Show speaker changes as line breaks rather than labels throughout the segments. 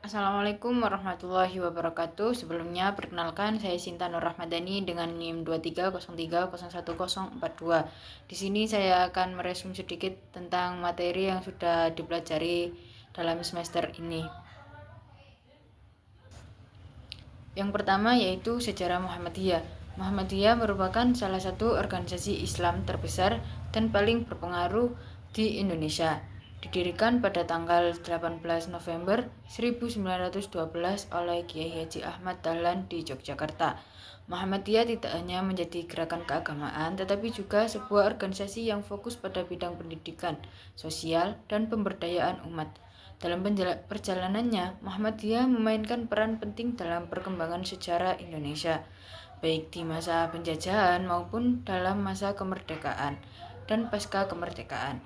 Assalamualaikum warahmatullahi wabarakatuh. Sebelumnya perkenalkan saya Sinta Nur Rahmadani dengan NIM 2303011042. Di sini saya akan meresum sedikit tentang materi yang sudah dipelajari dalam semester ini. Yang pertama yaitu sejarah Muhammadiyah. Muhammadiyah merupakan salah satu organisasi Islam terbesar dan paling berpengaruh di Indonesia. Didirikan pada tanggal 18 November 1912 oleh Kiai Haji Ahmad Dahlan di Yogyakarta. Muhammadiyah tidak hanya menjadi gerakan keagamaan, tetapi juga sebuah organisasi yang fokus pada bidang pendidikan, sosial, dan pemberdayaan umat. Dalam perjalanannya, Muhammadiyah memainkan peran penting dalam perkembangan sejarah Indonesia, baik di masa penjajahan maupun dalam masa kemerdekaan dan pasca kemerdekaan.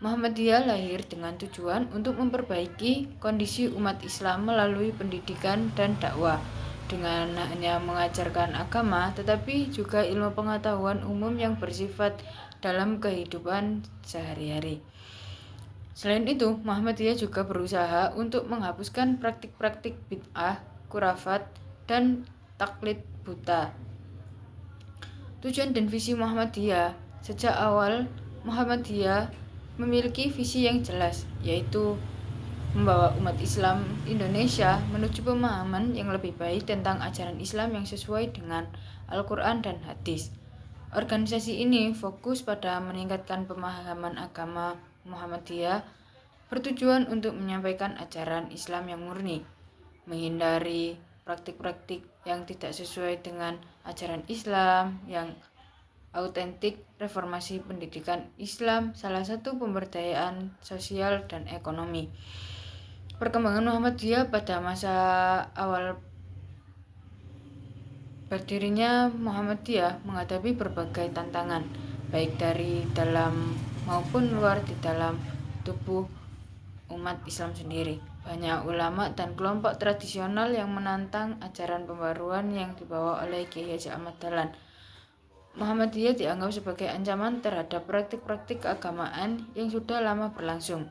Muhammadiyah lahir dengan tujuan untuk memperbaiki kondisi umat Islam melalui pendidikan dan dakwah, dengan hanya mengajarkan agama, tetapi juga ilmu pengetahuan umum yang bersifat dalam kehidupan sehari-hari. Selain itu, Muhammadiyah juga berusaha untuk menghapuskan praktik-praktik bid'ah, khurafat, dan taklid buta. Tujuan dan visi Muhammadiyah. Sejak awal, Muhammadiyah memiliki visi yang jelas, yaitu membawa umat Islam Indonesia menuju pemahaman yang lebih baik tentang ajaran Islam yang sesuai dengan Al-Quran dan Hadis. Organisasi ini fokus pada meningkatkan pemahaman agama Muhammadiyah, bertujuan untuk menyampaikan ajaran Islam yang murni, menghindari praktik-praktik yang tidak sesuai dengan ajaran Islam yang autentik. Reformasi pendidikan Islam salah satu pemberdayaan sosial dan ekonomi. Perkembangan Muhammadiyah pada masa awal berdirinya Muhammadiyah menghadapi berbagai tantangan, baik dari dalam maupun luar di dalam tubuh umat Islam sendiri. Banyak ulama dan kelompok tradisional yang menantang ajaran pembaruan yang dibawa oleh Kiai Haji Ahmad Dahlan. Muhammadiyah dianggap sebagai ancaman terhadap praktik-praktik keagamaan yang sudah lama berlangsung.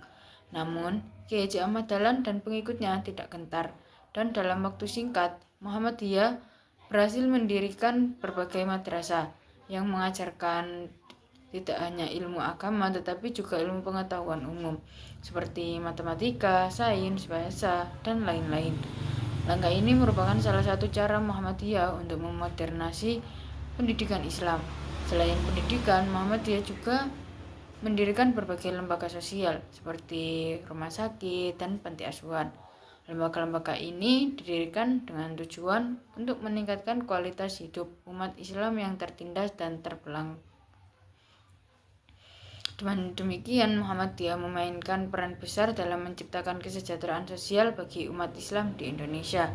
Namun, Kiai Haji Ahmad Dahlan dan pengikutnya tidak gentar, dan dalam waktu singkat, Muhammadiyah berhasil mendirikan berbagai madrasah yang mengajarkan tidak hanya ilmu agama tetapi juga ilmu pengetahuan umum seperti matematika, sains, bahasa, dan lain-lain. Langkah ini merupakan salah satu cara Muhammadiyah untuk memodernasi pendidikan Islam. Selain pendidikan, Muhammadiyah juga mendirikan berbagai lembaga sosial seperti rumah sakit dan panti asuhan. Lembaga-lembaga ini didirikan dengan tujuan untuk meningkatkan kualitas hidup umat Islam yang tertindas dan terbelang. Dengan demikian, Muhammadiyah memainkan peran besar dalam menciptakan kesejahteraan sosial bagi umat Islam di Indonesia.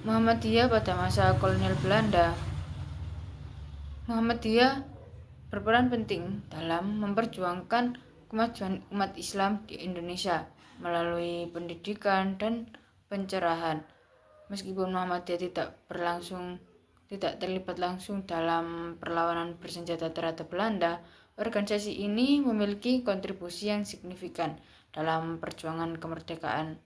Muhammadiyah pada masa kolonial Belanda. Muhammadiyah berperan penting dalam memperjuangkan kemajuan umat Islam di Indonesia melalui pendidikan dan pencerahan. Meskipun Muhammadiyah tidak terlibat langsung dalam perlawanan bersenjata terhadap Belanda, organisasi ini memiliki kontribusi yang signifikan dalam perjuangan kemerdekaan.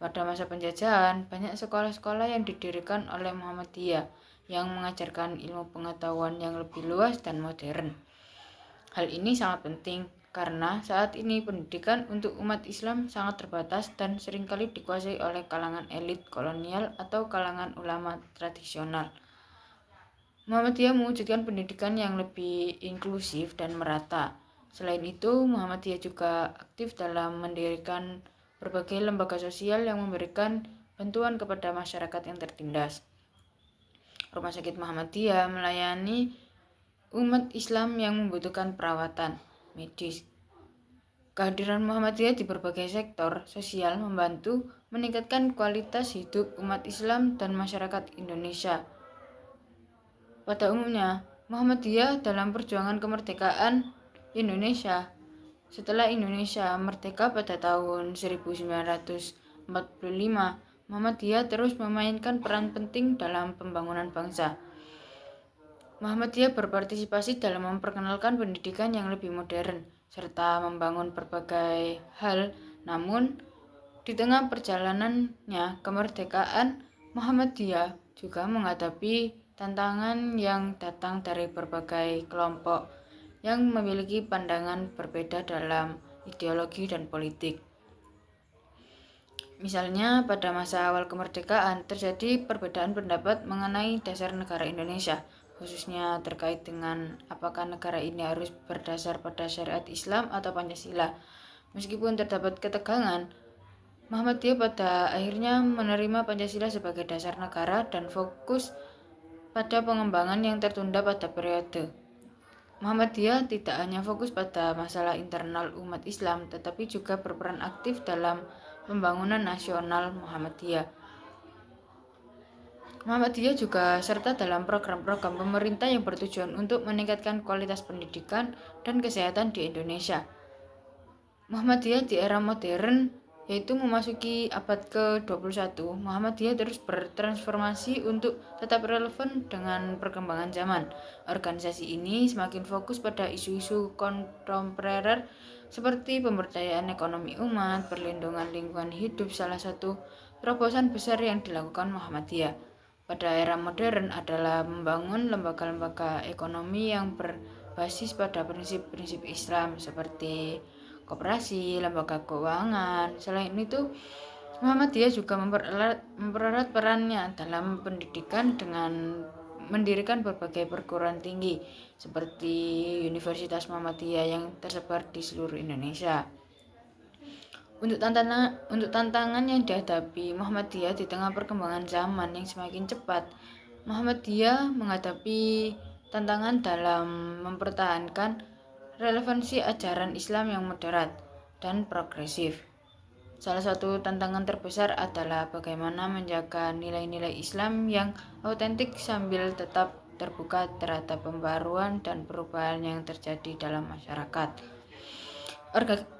Pada masa penjajahan, banyak sekolah-sekolah yang didirikan oleh Muhammadiyah yang mengajarkan ilmu pengetahuan yang lebih luas dan modern. Hal ini sangat penting karena saat ini pendidikan untuk umat Islam sangat terbatas dan seringkali dikuasai oleh kalangan elit kolonial atau kalangan ulama tradisional. Muhammadiyah mewujudkan pendidikan yang lebih inklusif dan merata. Selain itu, Muhammadiyah juga aktif dalam mendirikan berbagai lembaga sosial yang memberikan bantuan kepada masyarakat yang tertindas. Rumah sakit Muhammadiyah melayani umat Islam yang membutuhkan perawatan medis. Kehadiran Muhammadiyah di berbagai sektor sosial membantu meningkatkan kualitas hidup umat Islam dan masyarakat Indonesia. Pada umumnya, Muhammadiyah dalam perjuangan kemerdekaan Indonesia. Setelah Indonesia merdeka pada tahun 1945, Muhammadiyah terus memainkan peran penting dalam pembangunan bangsa. Muhammadiyah berpartisipasi dalam memperkenalkan pendidikan yang lebih modern serta membangun berbagai hal. Namun, Di tengah perjalanannya kemerdekaan, Muhammadiyah juga menghadapi tantangan yang datang dari berbagai kelompok yang memiliki pandangan berbeda dalam ideologi dan politik. Misalnya, pada masa awal kemerdekaan terjadi perbedaan pendapat mengenai dasar negara Indonesia, khususnya terkait dengan apakah negara ini harus berdasar pada syariat Islam atau Pancasila. Meskipun terdapat ketegangan, Muhammadiyah pada akhirnya menerima Pancasila sebagai dasar negara dan fokus pada pengembangan yang tertunda pada periode. Muhammadiyah tidak hanya fokus pada masalah internal umat Islam, tetapi juga berperan aktif dalam pembangunan nasional Muhammadiyah. Muhammadiyah juga serta dalam program-program pemerintah yang bertujuan untuk meningkatkan kualitas pendidikan dan kesehatan di Indonesia. Muhammadiyah di era modern, yaitu memasuki abad ke-21, Muhammadiyah terus bertransformasi untuk tetap relevan dengan perkembangan zaman. Organisasi ini semakin fokus pada isu-isu kontemporer seperti pemberdayaan ekonomi umat, perlindungan lingkungan hidup, salah satu terobosan besar yang dilakukan Muhammadiyah pada era modern adalah membangun lembaga-lembaga ekonomi yang berbasis pada prinsip-prinsip Islam seperti koperasi, lembaga keuangan. Selain itu, Muhammadiyah juga mempererat perannya dalam pendidikan dengan mendirikan berbagai perguruan tinggi seperti Universitas Muhammadiyah yang tersebar di seluruh Indonesia. Untuk tantangan yang dihadapi Muhammadiyah di tengah perkembangan zaman yang semakin cepat, Muhammadiyah menghadapi tantangan dalam mempertahankan relevansi ajaran Islam yang moderat dan progresif. Salah satu tantangan terbesar adalah bagaimana menjaga nilai-nilai Islam yang autentik sambil tetap terbuka terhadap pembaruan dan perubahan yang terjadi dalam masyarakat.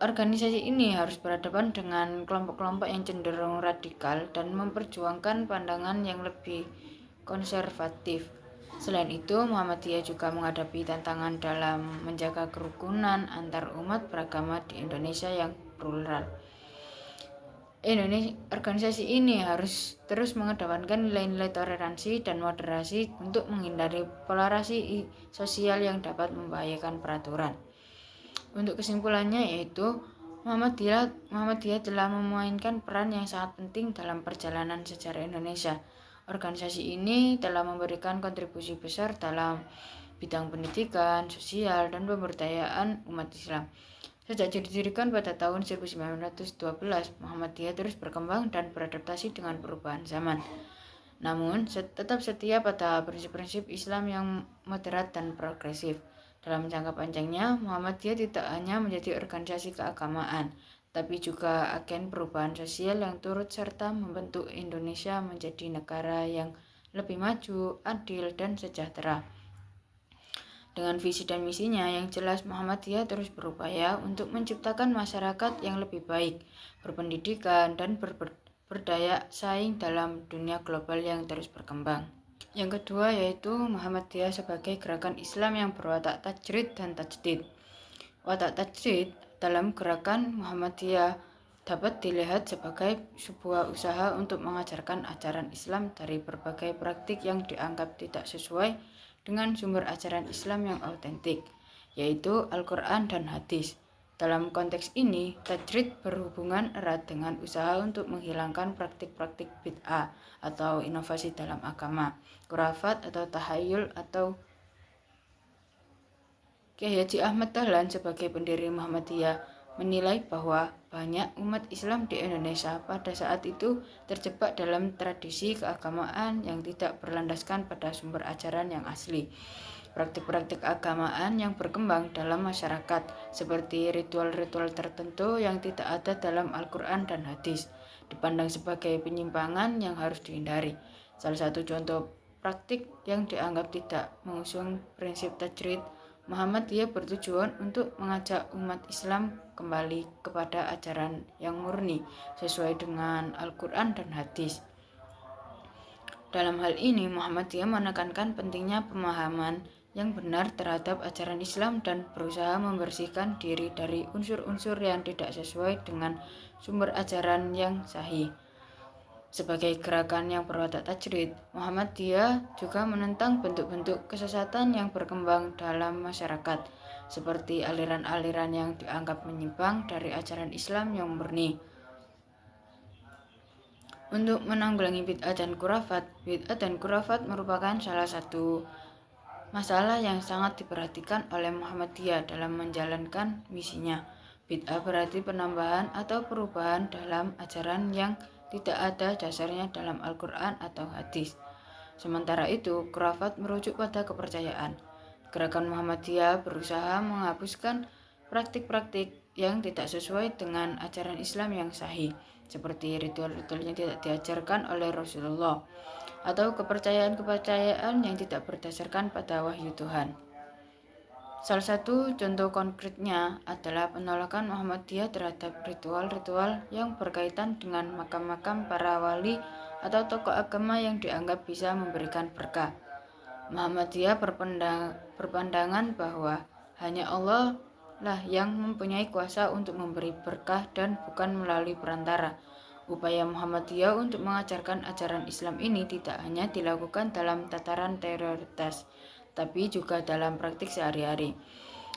Organisasi ini harus berhadapan dengan kelompok-kelompok yang cenderung radikal dan memperjuangkan pandangan yang lebih konservatif. Selain itu, Muhammadiyah juga menghadapi tantangan dalam menjaga kerukunan antar umat beragama di Indonesia yang plural. Organisasi ini harus terus mengedepankan nilai-nilai toleransi dan moderasi untuk menghindari polarisasi sosial yang dapat membahayakan peraturan. Untuk kesimpulannya yaitu Muhammadiyah telah memainkan peran yang sangat penting dalam perjalanan sejarah Indonesia. Organisasi ini telah memberikan kontribusi besar dalam bidang pendidikan, sosial, dan pemberdayaan umat Islam. Sejak didirikan pada tahun 1912, Muhammadiyah terus berkembang dan beradaptasi dengan perubahan zaman. Namun, tetap setia pada prinsip-prinsip Islam yang moderat dan progresif. Dalam jangka panjangnya, Muhammadiyah tidak hanya menjadi organisasi keagamaan, tapi juga agen perubahan sosial yang turut serta membentuk Indonesia menjadi negara yang lebih maju, adil, dan sejahtera. Dengan visi dan misinya yang jelas, Muhammadiyah terus berupaya untuk menciptakan masyarakat yang lebih baik, berpendidikan, dan berdaya saing dalam dunia global yang terus berkembang. Yang kedua yaitu Muhammadiyah sebagai gerakan Islam yang berwatak tajrid dan tajdid. Watak tajrid dalam gerakan Muhammadiyah dapat dilihat sebagai sebuah usaha untuk mengajarkan ajaran Islam dari berbagai praktik yang dianggap tidak sesuai dengan sumber ajaran Islam yang autentik, yaitu Al-Quran dan hadis. Dalam konteks ini, tajrid berhubungan erat dengan usaha untuk menghilangkan praktik-praktik bid'ah atau inovasi dalam agama, khurafat atau tahayul atau Kiai Haji Ahmad Dahlan sebagai pendiri Muhammadiyah menilai bahwa banyak umat Islam di Indonesia pada saat itu terjebak dalam tradisi keagamaan yang tidak berlandaskan pada sumber ajaran yang asli. Praktik-praktik keagamaan yang berkembang dalam masyarakat seperti ritual-ritual tertentu yang tidak ada dalam Al-Quran dan hadis dipandang sebagai penyimpangan yang harus dihindari. Salah satu contoh praktik yang dianggap tidak mengusung prinsip tajrid Muhammadiyah bertujuan untuk mengajak umat Islam kembali kepada ajaran yang murni sesuai dengan Al-Quran dan hadis. Dalam hal ini, Muhammadiyah menekankan pentingnya pemahaman yang benar terhadap ajaran Islam dan berusaha membersihkan diri dari unsur-unsur yang tidak sesuai dengan sumber ajaran yang sahih. Sebagai gerakan yang berwatak tajrid, Muhammadiyah juga menentang bentuk-bentuk kesesatan yang berkembang dalam masyarakat, seperti aliran-aliran yang dianggap menyimpang dari ajaran Islam yang murni. Untuk menanggulangi bid'ah dan khurafat merupakan salah satu masalah yang sangat diperhatikan oleh Muhammadiyah dalam menjalankan misinya. Bid'ah berarti penambahan atau perubahan dalam ajaran yang tidak ada dasarnya dalam Al-Quran atau hadis. Sementara itu, khurafat merujuk pada kepercayaan. Gerakan Muhammadiyah berusaha menghapuskan praktik-praktik yang tidak sesuai dengan ajaran Islam yang sahih, seperti ritual-ritual yang tidak diajarkan oleh Rasulullah, atau kepercayaan-kepercayaan yang tidak berdasarkan pada wahyu Tuhan. Salah satu contoh konkretnya adalah penolakan Muhammadiyah terhadap ritual-ritual yang berkaitan dengan makam-makam para wali atau tokoh agama yang dianggap bisa memberikan berkah. Muhammadiyah berpandangan bahwa hanya Allah lah yang mempunyai kuasa untuk memberi berkah dan bukan melalui perantara. Upaya Muhammadiyah untuk mengajarkan ajaran Islam ini tidak hanya dilakukan dalam tataran teoritas, tapi juga dalam praktik sehari-hari.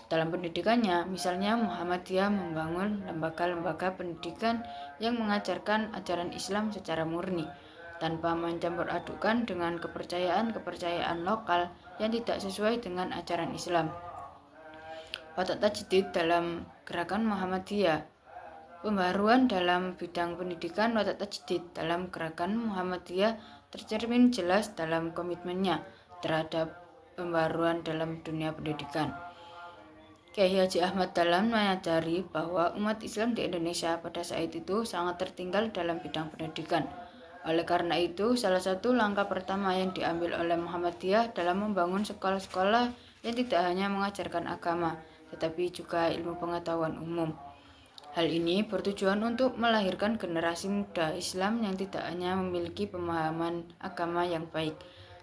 Dalam pendidikannya, misalnya Muhammadiyah membangun lembaga-lembaga pendidikan yang mengajarkan ajaran Islam secara murni, tanpa mencampur adukan dengan kepercayaan-kepercayaan lokal yang tidak sesuai dengan ajaran Islam. Watak tajdid dalam gerakan Muhammadiyah. Pembaruan dalam bidang pendidikan. Watak tajdid dalam gerakan Muhammadiyah tercermin jelas dalam komitmennya terhadap pembaruan dalam dunia pendidikan. Kiai Haji Ahmad Dahlan menyadari bahwa umat Islam di Indonesia pada saat itu sangat tertinggal dalam bidang pendidikan. Oleh karena itu, salah satu langkah pertama yang diambil oleh Muhammadiyah dalam membangun sekolah-sekolah yang tidak hanya mengajarkan agama, tetapi juga ilmu pengetahuan umum. Hal ini bertujuan untuk melahirkan generasi muda Islam yang tidak hanya memiliki pemahaman agama yang baik,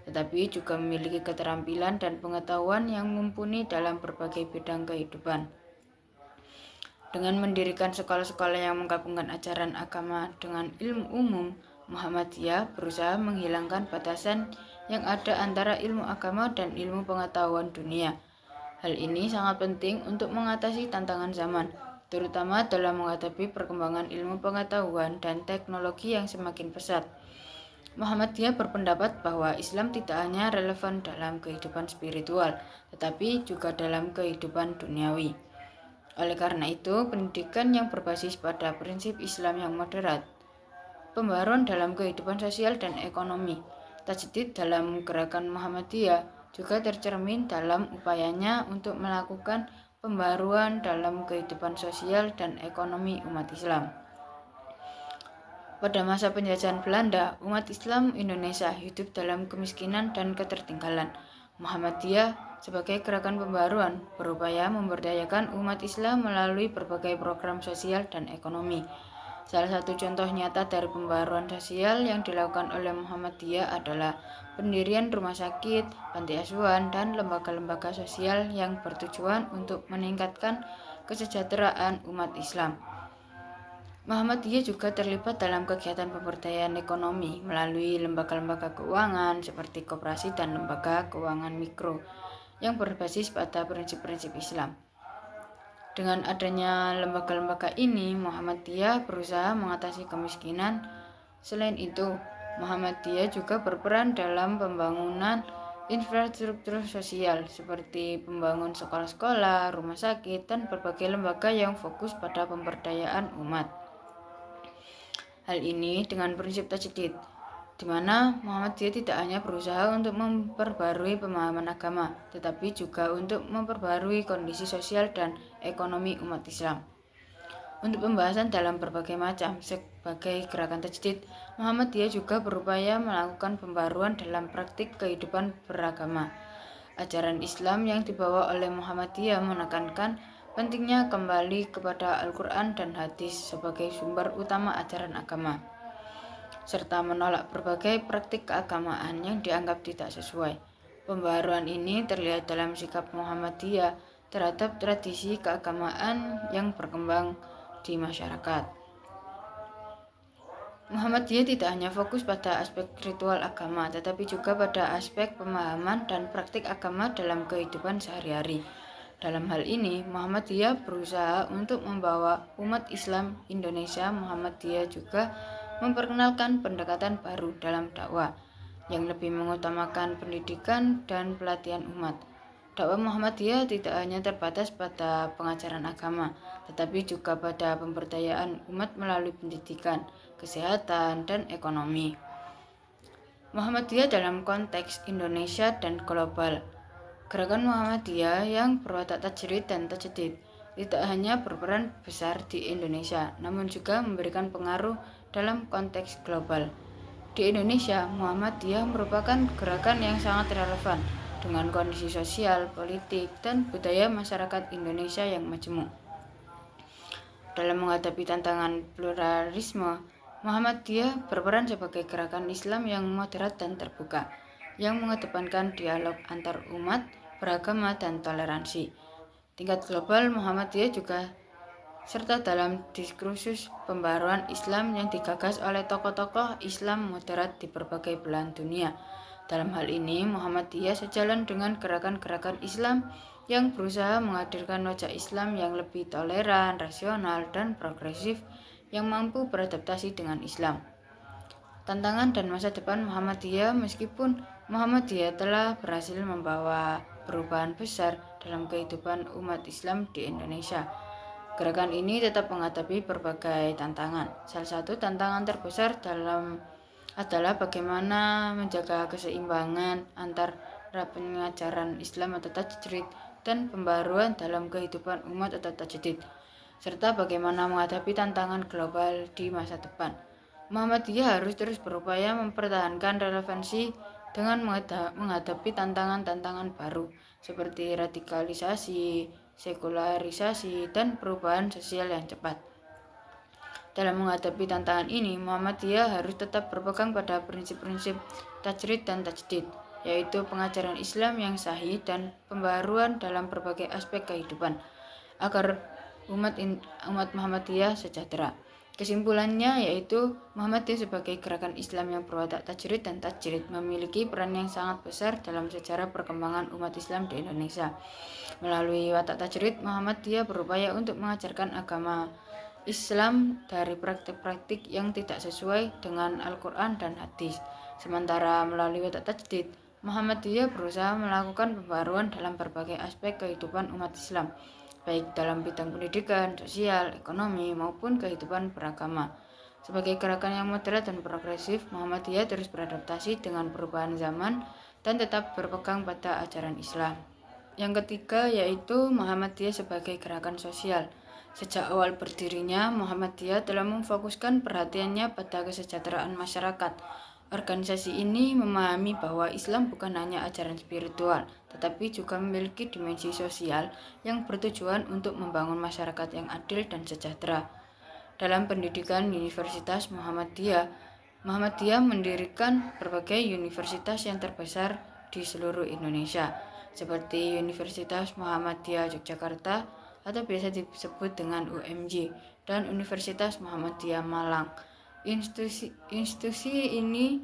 tetapi juga memiliki keterampilan dan pengetahuan yang mumpuni dalam berbagai bidang kehidupan. Dengan mendirikan sekolah-sekolah yang menggabungkan ajaran agama dengan ilmu umum, Muhammadiyah berusaha menghilangkan batasan yang ada antara ilmu agama dan ilmu pengetahuan dunia. Hal ini sangat penting untuk mengatasi tantangan zaman, terutama dalam menghadapi perkembangan ilmu pengetahuan dan teknologi yang semakin pesat. Muhammadiyah berpendapat bahwa Islam tidak hanya relevan dalam kehidupan spiritual, tetapi juga dalam kehidupan duniawi. Oleh karena itu, pendidikan yang berbasis pada prinsip Islam yang moderat, pembaruan dalam kehidupan sosial dan ekonomi, tajdid dalam gerakan Muhammadiyah juga tercermin dalam upayanya untuk melakukan pembaruan dalam kehidupan sosial dan ekonomi umat Islam. Pada masa penjajahan Belanda, umat Islam Indonesia hidup dalam kemiskinan dan ketertinggalan. Muhammadiyah sebagai gerakan pembaruan berupaya memberdayakan umat Islam melalui berbagai program sosial dan ekonomi. Salah satu contoh nyata dari pembaruan sosial yang dilakukan oleh Muhammadiyah adalah pendirian rumah sakit, panti asuhan, dan lembaga-lembaga sosial yang bertujuan untuk meningkatkan kesejahteraan umat Islam. Muhammadiyah juga terlibat dalam kegiatan pemberdayaan ekonomi melalui lembaga-lembaga keuangan seperti koperasi dan lembaga keuangan mikro yang berbasis pada prinsip-prinsip Islam. Dengan adanya lembaga-lembaga ini, Muhammadiyah berusaha mengatasi kemiskinan. Selain itu, Muhammadiyah juga berperan dalam pembangunan infrastruktur sosial seperti pembangunan sekolah-sekolah, rumah sakit, dan berbagai lembaga yang fokus pada pemberdayaan umat. Hal ini dengan prinsip tajdid, di mana Muhammadiyah tidak hanya berusaha untuk memperbarui pemahaman agama, tetapi juga untuk memperbarui kondisi sosial dan ekonomi umat Islam. Untuk pembahasan dalam berbagai macam sebagai gerakan tajdid, Muhammadiyah juga berupaya melakukan pembaruan dalam praktik kehidupan beragama. Ajaran Islam yang dibawa oleh Muhammadiyah menekankan pentingnya kembali kepada Al-Quran dan hadis sebagai sumber utama ajaran agama, serta menolak berbagai praktik keagamaan yang dianggap tidak sesuai. Pembaharuan ini terlihat dalam sikap Muhammadiyah terhadap tradisi keagamaan yang berkembang di masyarakat. Muhammadiyah tidak hanya fokus pada aspek ritual agama, tetapi juga pada aspek pemahaman dan praktik agama dalam kehidupan sehari-hari. Dalam hal ini, Muhammadiyah berusaha untuk membawa umat Islam Indonesia. Muhammadiyah juga memperkenalkan pendekatan baru dalam dakwah, yang lebih mengutamakan pendidikan dan pelatihan umat. Dakwah Muhammadiyah tidak hanya terbatas pada pengajaran agama, tetapi juga pada pemberdayaan umat melalui pendidikan, kesehatan, dan ekonomi. Muhammadiyah dalam konteks Indonesia dan global. Gerakan Muhammadiyah yang berwatak tajrid dan tajdid tidak hanya berperan besar di Indonesia, namun juga memberikan pengaruh dalam konteks global. Di Indonesia, Muhammadiyah merupakan gerakan yang sangat relevan dengan kondisi sosial, politik, dan budaya masyarakat Indonesia yang majemuk. Dalam menghadapi tantangan pluralisme, Muhammadiyah berperan sebagai gerakan Islam yang moderat dan terbuka, yang mengedepankan dialog antar umat, beragama, dan toleransi. Tingkat global, Muhammadiyah juga serta dalam diskursus pembaharuan Islam yang digagas oleh tokoh-tokoh Islam moderat di berbagai belahan dunia. Dalam hal ini, Muhammadiyah sejalan dengan gerakan-gerakan Islam yang berusaha menghadirkan wajah Islam yang lebih toleran, rasional, dan progresif yang mampu beradaptasi dengan Islam. Tantangan dan masa depan Muhammadiyah. Meskipun Muhammadiyah telah berhasil membawa perubahan besar dalam kehidupan umat Islam di Indonesia, gerakan ini tetap menghadapi berbagai tantangan. Salah satu tantangan terbesar adalah bagaimana menjaga keseimbangan antara pengajaran Islam atau tajrid dan pembaruan dalam kehidupan umat atau tajdid, serta bagaimana menghadapi tantangan global di masa depan. Muhammadiyah harus terus berupaya mempertahankan relevansi dengan menghadapi tantangan-tantangan baru seperti radikalisasi, sekularisasi, dan perubahan sosial yang cepat. Dalam menghadapi tantangan ini, Muhammadiyah harus tetap berpegang pada prinsip-prinsip tajrid dan tajdid, yaitu pengajaran Islam yang sahih dan pembaharuan dalam berbagai aspek kehidupan, agar umat Muhammadiyah sejahtera. Kesimpulannya yaitu Muhammadiyah sebagai gerakan Islam yang berwatak tajrid dan tajdid memiliki peran yang sangat besar dalam sejarah perkembangan umat Islam di Indonesia. Melalui watak tajrid, Muhammadiyah berupaya untuk mengajarkan agama Islam dari praktik-praktik yang tidak sesuai dengan Al-Quran dan hadis. Sementara melalui watak tajdid, Muhammadiyah berusaha melakukan pembaruan dalam berbagai aspek kehidupan umat Islam, baik dalam bidang pendidikan, sosial, ekonomi, maupun kehidupan beragama. Sebagai gerakan yang moderat dan progresif, Muhammadiyah terus beradaptasi dengan perubahan zaman dan tetap berpegang pada ajaran Islam. Yang ketiga yaitu Muhammadiyah sebagai gerakan sosial. Sejak awal berdirinya, Muhammadiyah telah memfokuskan perhatiannya pada kesejahteraan masyarakat. Organisasi ini memahami bahwa Islam bukan hanya ajaran spiritual, tetapi juga memiliki dimensi sosial yang bertujuan untuk membangun masyarakat yang adil dan sejahtera. Dalam pendidikan Universitas Muhammadiyah mendirikan berbagai universitas yang terbesar di seluruh Indonesia, seperti Universitas Muhammadiyah Yogyakarta atau biasa disebut dengan UMY, dan Universitas Muhammadiyah Malang. Institusi ini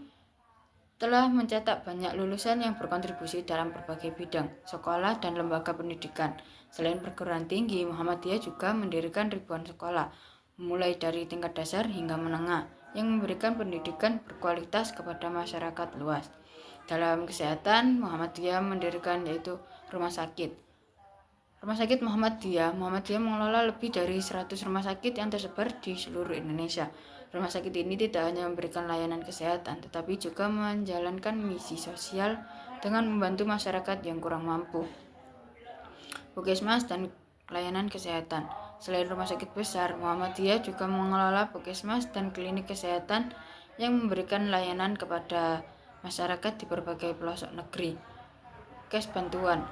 telah mencetak banyak lulusan yang berkontribusi dalam berbagai bidang, sekolah, dan lembaga pendidikan. Selain perguruan tinggi, Muhammadiyah juga mendirikan ribuan sekolah, mulai dari tingkat dasar hingga menengah, yang memberikan pendidikan berkualitas kepada masyarakat luas. Dalam kesehatan, Muhammadiyah mendirikan yaitu rumah sakit. Rumah sakit Muhammadiyah mengelola lebih dari 100 rumah sakit yang tersebar di seluruh Indonesia. Rumah sakit ini tidak hanya memberikan layanan kesehatan, tetapi juga menjalankan misi sosial dengan membantu masyarakat yang kurang mampu. Puskesmas dan layanan kesehatan. Selain rumah sakit besar, Muhammadiyah juga mengelola puskesmas dan klinik kesehatan yang memberikan layanan kepada masyarakat di berbagai pelosok negeri. Kes bantuan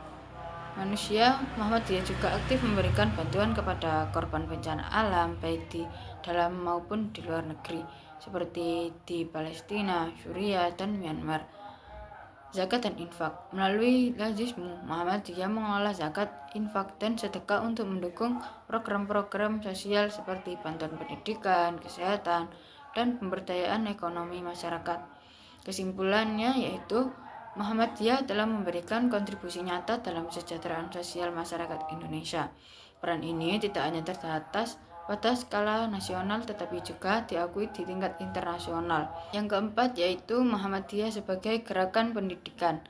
manusia, Muhammadiyah juga aktif memberikan bantuan kepada korban bencana alam, baik di dalam maupun di luar negeri, seperti di Palestina, Suriah, dan Myanmar. zakat dan infak. Melalui Lazismu, Muhammadiyah mengolah zakat, infak, dan sedekah untuk mendukung program-program sosial seperti bantuan pendidikan, kesehatan, dan pemberdayaan ekonomi masyarakat. Kesimpulannya yaitu Muhammadiyah telah memberikan kontribusi nyata dalam kesejahteraan sosial masyarakat Indonesia. Peran ini tidak hanya terbatas pada skala nasional tetapi juga diakui di tingkat internasional. Yang keempat yaitu Muhammadiyah sebagai gerakan pendidikan.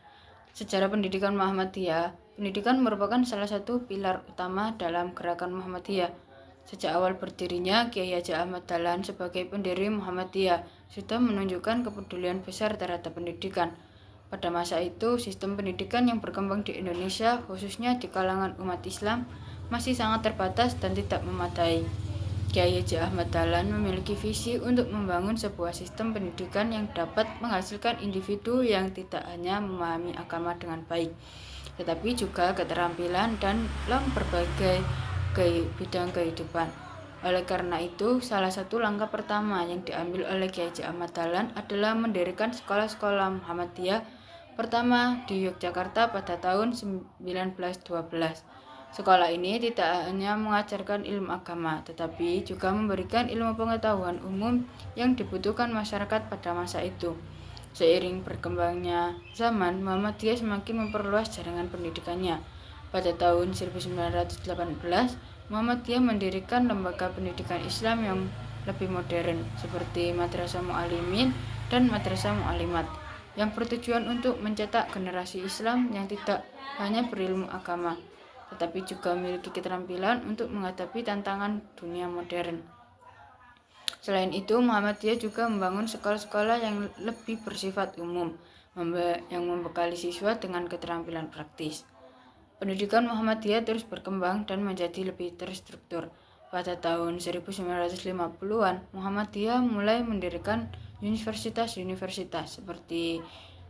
Sejarah pendidikan Muhammadiyah, pendidikan merupakan salah satu pilar utama dalam gerakan Muhammadiyah. Sejak awal berdirinya, Kiai Haji Ahmad Dahlan sebagai pendiri Muhammadiyah sudah menunjukkan kepedulian besar terhadap pendidikan. Pada masa itu, sistem pendidikan yang berkembang di Indonesia, khususnya di kalangan umat Islam, masih sangat terbatas dan tidak memadai. Kiai Haji Ahmad Dahlan memiliki visi untuk membangun sebuah sistem pendidikan yang dapat menghasilkan individu yang tidak hanya memahami agama dengan baik, tetapi juga keterampilan dalam berbagai bidang kehidupan. Oleh karena itu, salah satu langkah pertama yang diambil oleh Kiai Haji Ahmad Dahlan adalah mendirikan sekolah-sekolah Muhammadiyah pertama di Yogyakarta pada tahun 1912. Sekolah ini tidak hanya mengajarkan ilmu agama, tetapi juga memberikan ilmu pengetahuan umum yang dibutuhkan masyarakat pada masa itu. Seiring berkembangnya zaman, Muhammadiyah semakin memperluas jaringan pendidikannya. Pada tahun 1918, Muhammadiyah mendirikan lembaga pendidikan Islam yang lebih modern, seperti Madrasah Mu'alimin dan Madrasah Mu'alimat, yang bertujuan untuk mencetak generasi Islam yang tidak hanya berilmu agama, tetapi juga memiliki keterampilan untuk menghadapi tantangan dunia modern. Selain itu, Muhammadiyah juga membangun sekolah-sekolah yang lebih bersifat umum, yang membekali siswa dengan keterampilan praktis. Pendidikan Muhammadiyah terus berkembang dan menjadi lebih terstruktur. Pada tahun 1950-an, Muhammadiyah mulai mendirikan universitas-universitas seperti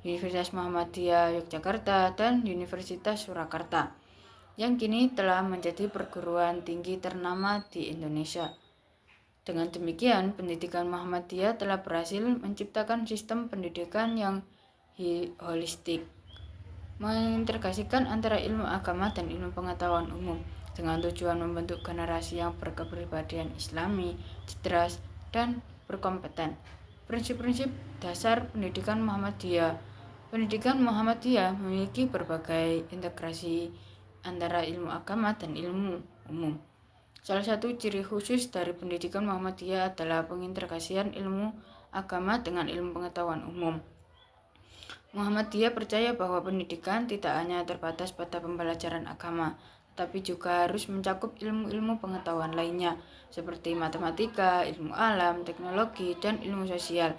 Universitas Muhammadiyah Yogyakarta dan Universitas Surakarta, yang kini telah menjadi perguruan tinggi ternama di Indonesia. Dengan demikian, pendidikan Muhammadiyah telah berhasil menciptakan sistem pendidikan yang holistik, mengintegrasikan antara ilmu agama dan ilmu pengetahuan umum, dengan tujuan membentuk generasi yang berkepribadian Islami, cerdas, dan berkompeten. Prinsip-prinsip dasar pendidikan Muhammadiyah. Pendidikan Muhammadiyah memiliki berbagai integrasi antara ilmu agama dan ilmu umum. Salah satu ciri khusus dari pendidikan Muhammadiyah adalah pengintegrasian ilmu agama dengan ilmu pengetahuan umum. Muhammadiyah percaya bahwa pendidikan tidak hanya terbatas pada pembelajaran agama, tetapi juga harus mencakup ilmu-ilmu pengetahuan lainnya, seperti matematika, ilmu alam, teknologi, dan ilmu sosial.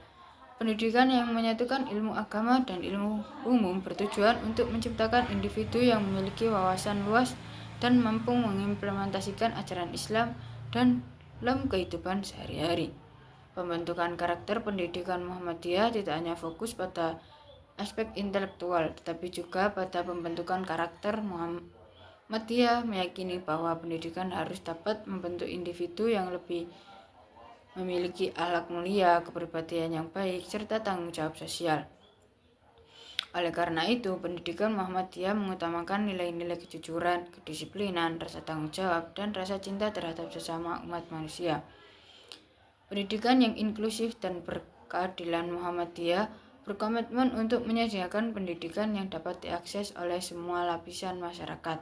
Pendidikan yang menyatukan ilmu agama dan ilmu umum bertujuan untuk menciptakan individu yang memiliki wawasan luas dan mampu mengimplementasikan ajaran Islam dalam kehidupan sehari-hari. Pembentukan karakter pendidikan Muhammadiyah tidak hanya fokus pada aspek intelektual, tetapi juga pada pembentukan karakter. Muhammadiyah meyakini bahwa pendidikan harus dapat membentuk individu yang lebih memiliki akhlak mulia, kepribadian yang baik, serta tanggung jawab sosial. Oleh karena itu, pendidikan Muhammadiyah mengutamakan nilai-nilai kejujuran, kedisiplinan, rasa tanggung jawab, dan rasa cinta terhadap sesama umat manusia. Pendidikan yang inklusif dan berkeadilan Muhammadiyah berkomitmen untuk menyediakan pendidikan yang dapat diakses oleh semua lapisan masyarakat,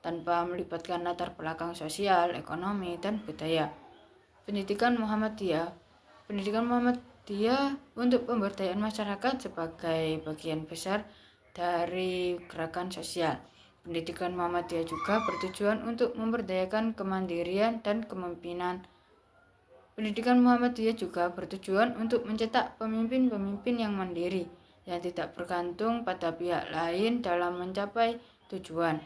tanpa melibatkan latar belakang sosial, ekonomi, dan budaya. Pendidikan Muhammadiyah untuk pemberdayaan masyarakat sebagai bagian besar dari gerakan sosial. Pendidikan Muhammadiyah juga bertujuan untuk memberdayakan kemandirian dan kepemimpinan. Pendidikan Muhammadiyah juga bertujuan untuk mencetak pemimpin-pemimpin yang mandiri, yang tidak bergantung pada pihak lain dalam mencapai tujuan.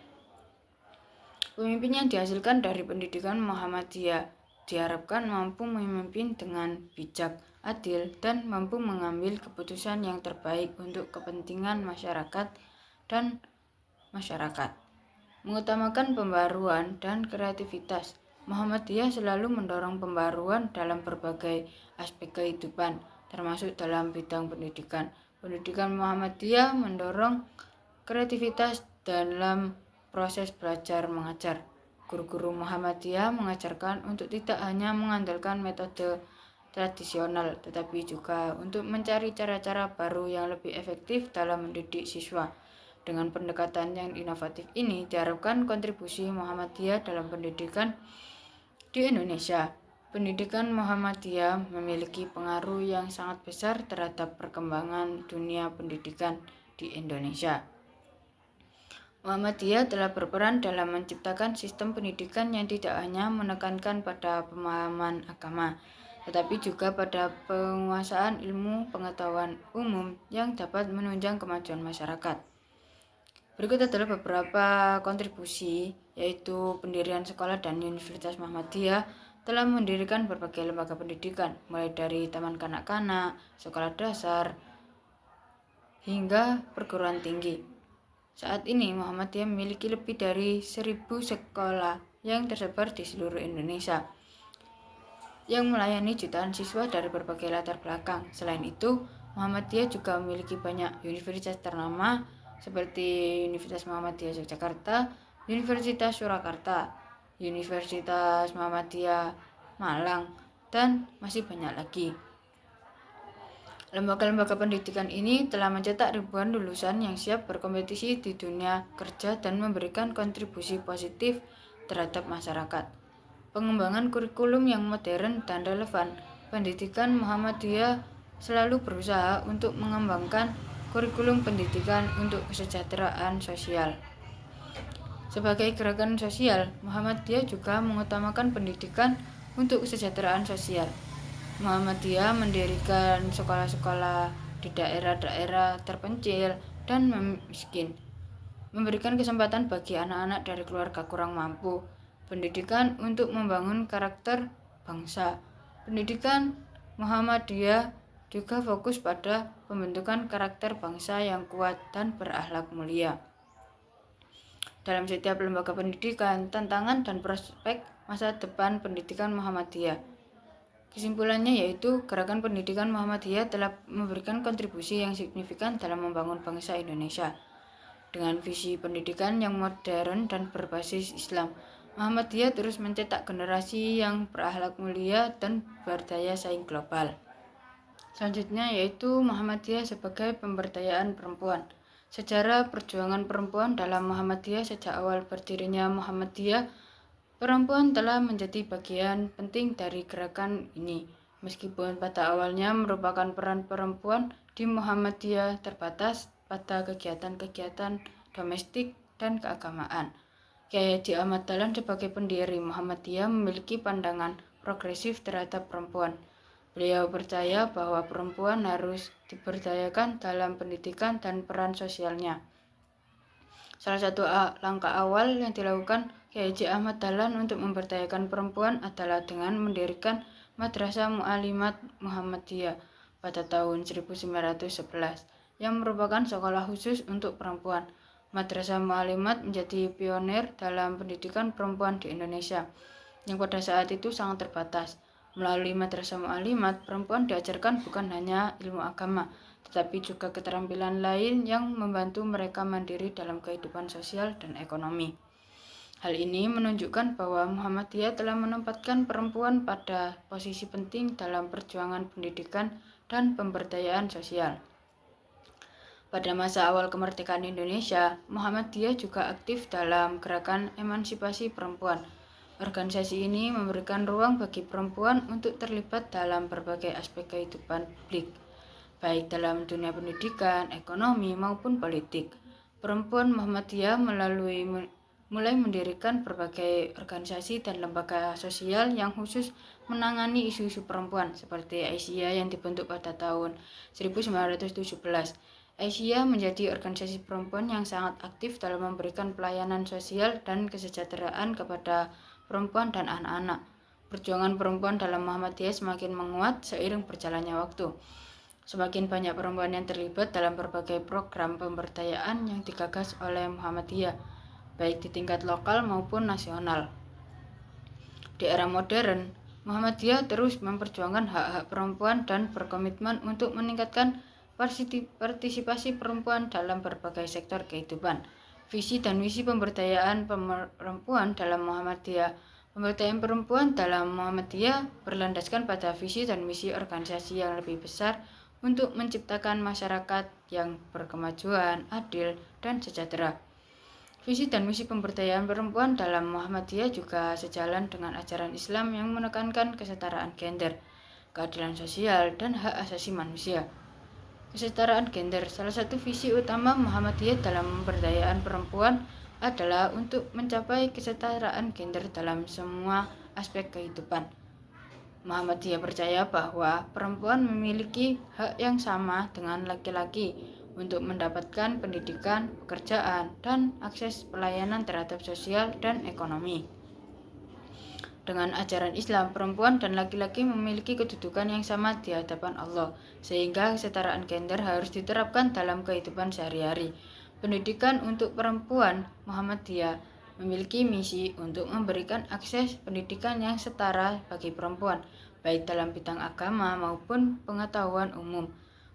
Pemimpin yang dihasilkan dari pendidikan Muhammadiyah diharapkan mampu memimpin dengan bijak, adil, dan mampu mengambil keputusan yang terbaik untuk kepentingan masyarakat dan masyarakat. Mengutamakan pembaruan dan kreativitas. Muhammadiyah selalu mendorong pembaruan dalam berbagai aspek kehidupan, termasuk dalam bidang pendidikan. Pendidikan Muhammadiyah mendorong kreativitas dalam proses belajar mengajar. Guru-guru Muhammadiyah mengajarkan untuk tidak hanya mengandalkan metode tradisional, tetapi juga untuk mencari cara-cara baru yang lebih efektif dalam mendidik siswa. Dengan pendekatan yang inovatif ini, diharapkan kontribusi Muhammadiyah dalam pendidikan di Indonesia. Pendidikan Muhammadiyah memiliki pengaruh yang sangat besar terhadap perkembangan dunia pendidikan di Indonesia. Muhammadiyah telah berperan dalam menciptakan sistem pendidikan yang tidak hanya menekankan pada pemahaman agama, tetapi juga pada penguasaan ilmu pengetahuan umum yang dapat menunjang kemajuan masyarakat. Berikut adalah beberapa kontribusi, yaitu pendirian sekolah dan Universitas Muhammadiyah telah mendirikan berbagai lembaga pendidikan, mulai dari taman kanak-kanak, sekolah dasar, hingga perguruan tinggi. Saat ini Muhammadiyah memiliki lebih dari 1.000 sekolah yang tersebar di seluruh Indonesia, yang melayani jutaan siswa dari berbagai latar belakang. Selain itu, Muhammadiyah juga memiliki banyak universitas ternama seperti Universitas Muhammadiyah Yogyakarta, Universitas Surakarta, Universitas Muhammadiyah Malang, dan masih banyak lagi. Lembaga-lembaga pendidikan ini telah mencetak ribuan lulusan yang siap berkompetisi di dunia kerja dan memberikan kontribusi positif terhadap masyarakat. Pengembangan kurikulum yang modern dan relevan. Pendidikan Muhammadiyah selalu berusaha untuk mengembangkan kurikulum pendidikan untuk kesejahteraan sosial. Sebagai gerakan sosial, Muhammadiyah juga mengutamakan pendidikan untuk kesejahteraan sosial. Muhammadiyah mendirikan sekolah-sekolah di daerah-daerah terpencil dan miskin, memberikan kesempatan bagi anak-anak dari keluarga kurang mampu, pendidikan untuk membangun karakter bangsa. Pendidikan Muhammadiyah juga fokus pada pembentukan karakter bangsa yang kuat dan berakhlak mulia. Dalam setiap lembaga pendidikan, tantangan dan prospek masa depan pendidikan Muhammadiyah. Kesimpulannya yaitu gerakan pendidikan Muhammadiyah telah memberikan kontribusi yang signifikan dalam membangun bangsa Indonesia. Dengan visi pendidikan yang modern dan berbasis Islam, Muhammadiyah terus mencetak generasi yang berakhlak mulia dan berdaya saing global. Selanjutnya yaitu Muhammadiyah sebagai pemberdayaan perempuan. Sejarah perjuangan perempuan dalam Muhammadiyah. Sejak awal berdirinya Muhammadiyah, perempuan telah menjadi bagian penting dari gerakan ini. Meskipun pada awalnya merupakan peran perempuan di Muhammadiyah terbatas pada kegiatan-kegiatan domestik dan keagamaan. Kiai Haji Ahmad Dahlan sebagai pendiri Muhammadiyah memiliki pandangan progresif terhadap perempuan. Beliau percaya bahwa perempuan harus diberdayakan dalam pendidikan dan peran sosialnya. Salah satu langkah awal yang dilakukan Kiai Haji Ahmad Dahlan untuk memberdayakan perempuan adalah dengan mendirikan Madrasah Mu'allimat Muhammadiyah pada tahun 1911, yang merupakan sekolah khusus untuk perempuan. Madrasah Mu'allimat menjadi pionir dalam pendidikan perempuan di Indonesia, yang pada saat itu sangat terbatas. Melalui Madrasah Mu'allimat, perempuan diajarkan bukan hanya ilmu agama, tetapi juga keterampilan lain yang membantu mereka mandiri dalam kehidupan sosial dan ekonomi. Hal ini menunjukkan bahwa Muhammadiyah telah menempatkan perempuan pada posisi penting dalam perjuangan pendidikan dan pemberdayaan sosial. Pada masa awal kemerdekaan Indonesia, Muhammadiyah juga aktif dalam gerakan emansipasi perempuan. Organisasi ini memberikan ruang bagi perempuan untuk terlibat dalam berbagai aspek kehidupan publik, baik dalam dunia pendidikan, ekonomi, maupun politik. Perempuan Muhammadiyah mulai mendirikan berbagai organisasi dan lembaga sosial yang khusus menangani isu-isu perempuan, seperti Aisyah yang dibentuk pada tahun 1917. Aisyah menjadi organisasi perempuan yang sangat aktif dalam memberikan pelayanan sosial dan kesejahteraan kepada perempuan dan anak-anak. Perjuangan perempuan dalam Muhammadiyah semakin menguat seiring berjalannya waktu. Semakin banyak perempuan yang terlibat dalam berbagai program pemberdayaan yang digagas oleh Muhammadiyah, baik di tingkat lokal maupun nasional. Di era modern, Muhammadiyah terus memperjuangkan hak-hak perempuan dan berkomitmen untuk meningkatkan partisipasi perempuan dalam berbagai sektor kehidupan. Visi dan misi pemberdayaan perempuan dalam Muhammadiyah. Pemberdayaan perempuan dalam Muhammadiyah berlandaskan pada visi dan misi organisasi yang lebih besar untuk menciptakan masyarakat yang berkemajuan, adil, dan sejahtera. Visi dan misi pemberdayaan perempuan dalam Muhammadiyah juga sejalan dengan ajaran Islam yang menekankan kesetaraan gender, keadilan sosial, dan hak asasi manusia. Kesetaraan gender, salah satu visi utama Muhammadiyah dalam pemberdayaan perempuan adalah untuk mencapai kesetaraan gender dalam semua aspek kehidupan. Muhammadiyah percaya bahwa perempuan memiliki hak yang sama dengan laki-laki untuk mendapatkan pendidikan, pekerjaan, dan akses pelayanan terhadap sosial dan ekonomi. Dengan ajaran Islam, perempuan dan laki-laki memiliki kedudukan yang sama di hadapan Allah, sehingga kesetaraan gender harus diterapkan dalam kehidupan sehari-hari. Pendidikan untuk perempuan Muhammadiyah memiliki misi untuk memberikan akses pendidikan yang setara bagi perempuan, baik dalam bidang agama maupun pengetahuan umum.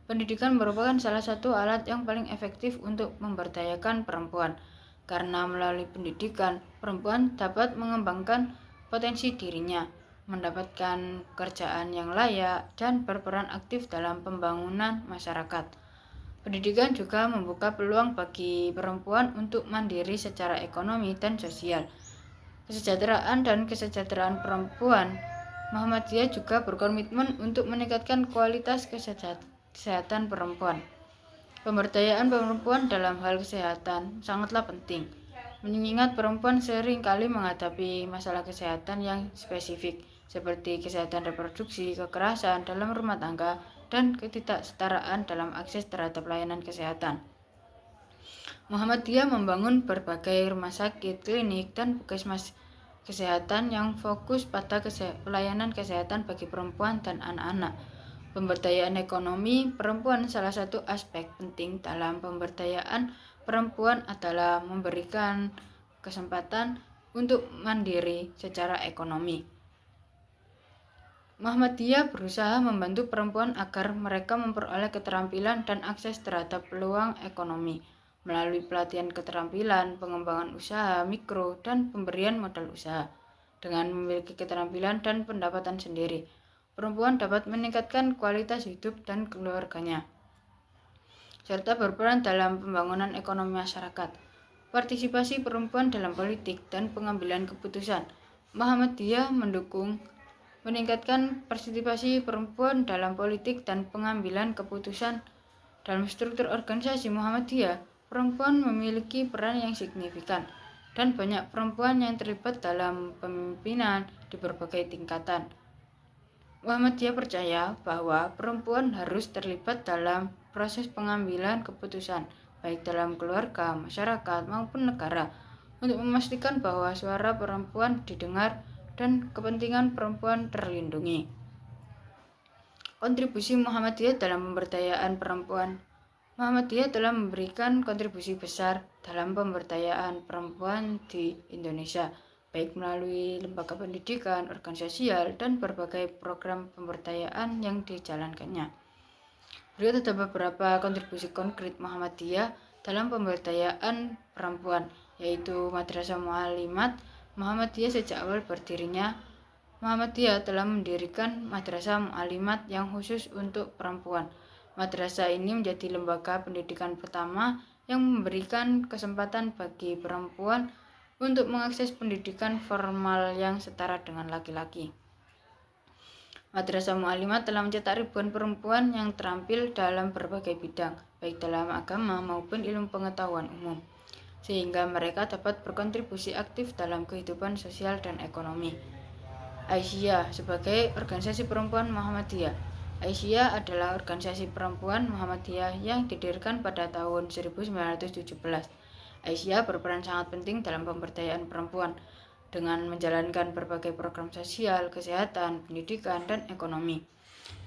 Pendidikan merupakan salah satu alat yang paling efektif untuk memberdayakan perempuan, karena melalui pendidikan, perempuan dapat mengembangkan potensi dirinya, mendapatkan pekerjaan yang layak, dan berperan aktif dalam pembangunan masyarakat. Pendidikan juga membuka peluang bagi perempuan untuk mandiri secara ekonomi dan sosial. Kesejahteraan dan kesejahteraan perempuan, Muhammadiyah juga berkomitmen untuk meningkatkan kualitas kesehatan perempuan. Pemberdayaan perempuan dalam hal kesehatan sangatlah penting, mengingat perempuan sering kali menghadapi masalah kesehatan yang spesifik, seperti kesehatan reproduksi, kekerasan dalam rumah tangga, dan ketidaksetaraan dalam akses terhadap layanan kesehatan. Muhammadiyah membangun berbagai rumah sakit, klinik, dan puskesmas kesehatan yang fokus pada pelayanan kesehatan bagi perempuan dan anak-anak. Pemberdayaan ekonomi perempuan, salah satu aspek penting dalam pemberdayaan perempuan adalah memberikan kesempatan untuk mandiri secara ekonomi. Muhammadiyah berusaha membantu perempuan agar mereka memperoleh keterampilan dan akses terhadap peluang ekonomi melalui pelatihan keterampilan, pengembangan usaha mikro, dan pemberian modal usaha. Dengan memiliki keterampilan dan pendapatan sendiri, perempuan dapat meningkatkan kualitas hidup dan keluarganya, serta berperan dalam pembangunan ekonomi masyarakat. Partisipasi perempuan dalam politik dan pengambilan keputusan. Muhammadiyah mendukung meningkatkan partisipasi perempuan dalam politik dan pengambilan keputusan. Dalam struktur organisasi Muhammadiyah, perempuan memiliki peran yang signifikan, dan banyak perempuan yang terlibat dalam pemimpinan di berbagai tingkatan. Muhammadiyah percaya bahwa perempuan harus terlibat dalam proses pengambilan keputusan, baik dalam keluarga, masyarakat, maupun negara, untuk memastikan bahwa suara perempuan didengar dan kepentingan perempuan terlindungi. Kontribusi Muhammadiyah dalam pemberdayaan perempuan. Muhammadiyah telah memberikan kontribusi besar dalam pemberdayaan perempuan di Indonesia, baik melalui lembaga pendidikan, organisasi sosial, dan berbagai program pemberdayaan yang dijalankannya. Berikut ada beberapa kontribusi konkret Muhammadiyah dalam pemberdayaan perempuan, yaitu Madrasah Mu'allimat. Muhammadiyah sejak awal berdirinya, Muhammadiyah telah mendirikan Madrasah Mu'allimat yang khusus untuk perempuan. Madrasah ini menjadi lembaga pendidikan pertama yang memberikan kesempatan bagi perempuan untuk mengakses pendidikan formal yang setara dengan laki-laki. Madrasah Mu'allimat telah mencetak ribuan perempuan yang terampil dalam berbagai bidang, baik dalam agama maupun ilmu pengetahuan umum, sehingga mereka dapat berkontribusi aktif dalam kehidupan sosial dan ekonomi. Aisyah sebagai organisasi perempuan Muhammadiyah. Aisyah adalah organisasi perempuan Muhammadiyah yang didirikan pada tahun 1917. Aisyah berperan sangat penting dalam pemberdayaan perempuan dengan menjalankan berbagai program sosial, kesehatan, pendidikan, dan ekonomi.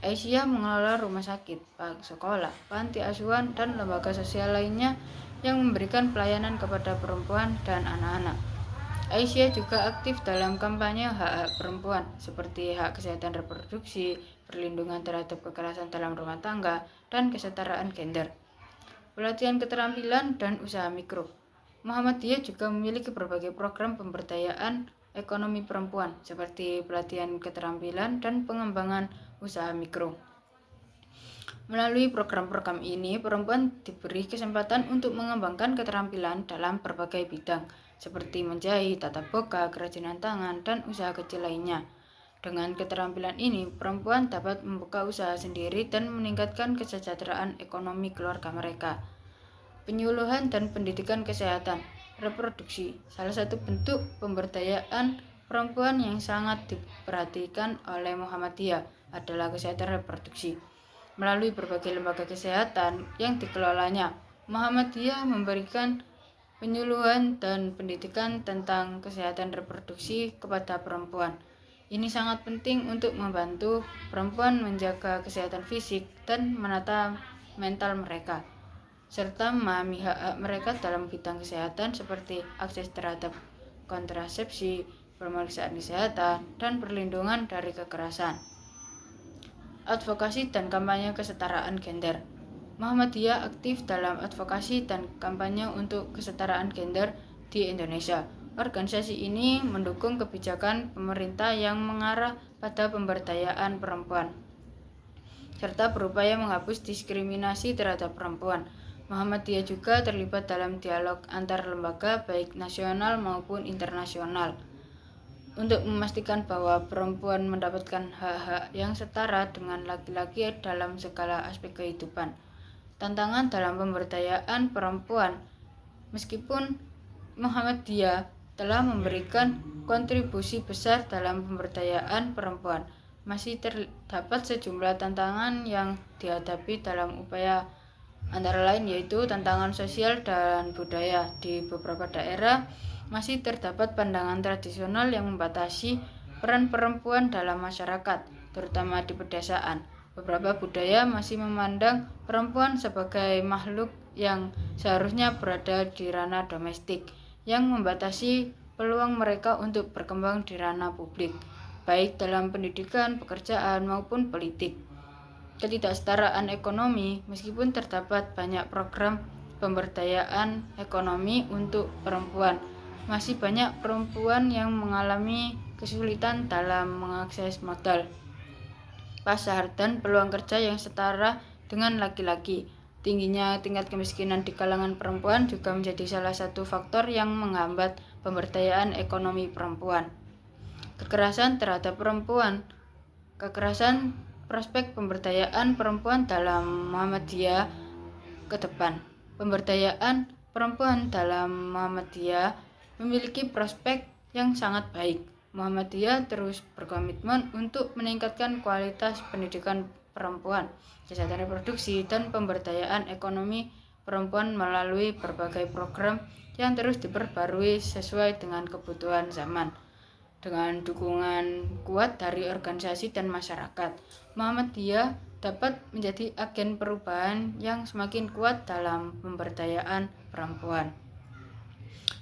Aisyah mengelola rumah sakit, sekolah, panti asuhan, dan lembaga sosial lainnya yang memberikan pelayanan kepada perempuan dan anak-anak. Aisyah juga aktif dalam kampanye hak-hak perempuan seperti hak kesehatan reproduksi, perlindungan terhadap kekerasan dalam rumah tangga, dan kesetaraan gender. Pelatihan keterampilan dan usaha mikro. Muhammadiyah juga memiliki berbagai program pemberdayaan ekonomi perempuan seperti pelatihan keterampilan dan pengembangan usaha mikro. Melalui program-program ini, perempuan diberi kesempatan untuk mengembangkan keterampilan dalam berbagai bidang, seperti menjahit, tata boga, kerajinan tangan, dan usaha kecil lainnya. Dengan keterampilan ini, perempuan dapat membuka usaha sendiri dan meningkatkan kesejahteraan ekonomi keluarga mereka. Penyuluhan dan pendidikan kesehatan reproduksi. Salah satu bentuk pemberdayaan perempuan yang sangat diperhatikan oleh Muhammadiyah adalah kesehatan reproduksi. Melalui berbagai lembaga kesehatan yang dikelolanya, Muhammadiyah memberikan penyuluhan dan pendidikan tentang kesehatan reproduksi kepada perempuan. Ini sangat penting untuk membantu perempuan menjaga kesehatan fisik dan menata mental mereka, serta memahami hak-hak mereka dalam bidang kesehatan seperti akses terhadap kontrasepsi, pemeriksaan kesehatan, dan perlindungan dari kekerasan. Advokasi dan kampanye kesetaraan gender. Muhammadiyah aktif dalam advokasi dan kampanye untuk kesetaraan gender di Indonesia. Organisasi ini mendukung kebijakan pemerintah yang mengarah pada pemberdayaan perempuan, serta berupaya menghapus diskriminasi terhadap perempuan. Muhammadiyah juga terlibat dalam dialog antar lembaga baik nasional maupun internasional untuk memastikan bahwa perempuan mendapatkan hak-hak yang setara dengan laki-laki dalam segala aspek kehidupan. Tantangan dalam pemberdayaan perempuan. Meskipun Muhammadiyah telah memberikan kontribusi besar dalam pemberdayaan perempuan, masih terdapat sejumlah tantangan yang dihadapi dalam upaya, antara lain yaitu tantangan sosial dan budaya. Di beberapa daerah masih terdapat pandangan tradisional yang membatasi peran perempuan dalam masyarakat, terutama di pedesaan. Beberapa budaya masih memandang perempuan sebagai makhluk yang seharusnya berada di ranah domestik, yang membatasi peluang mereka untuk berkembang di ranah publik, baik dalam pendidikan, pekerjaan, maupun politik. Ketidaksetaraan ekonomi. Meskipun terdapat banyak program pemberdayaan ekonomi untuk perempuan, masih banyak perempuan yang mengalami kesulitan dalam mengakses modal, pasar, dan peluang kerja yang setara dengan laki-laki. Tingginya tingkat kemiskinan di kalangan perempuan juga menjadi salah satu faktor yang menghambat pemberdayaan ekonomi perempuan. Kekerasan terhadap perempuan. Kekerasan prospek pemberdayaan perempuan dalam Muhammadiyah ke depan. Pemberdayaan perempuan dalam Muhammadiyah memiliki prospek yang sangat baik. Muhammadiyah terus berkomitmen untuk meningkatkan kualitas pendidikan perempuan, kesehatan reproduksi, dan pemberdayaan ekonomi perempuan melalui berbagai program yang terus diperbarui sesuai dengan kebutuhan zaman. Dengan dukungan kuat dari organisasi dan masyarakat, Muhammadiyah dapat menjadi agen perubahan yang semakin kuat dalam pemberdayaan perempuan.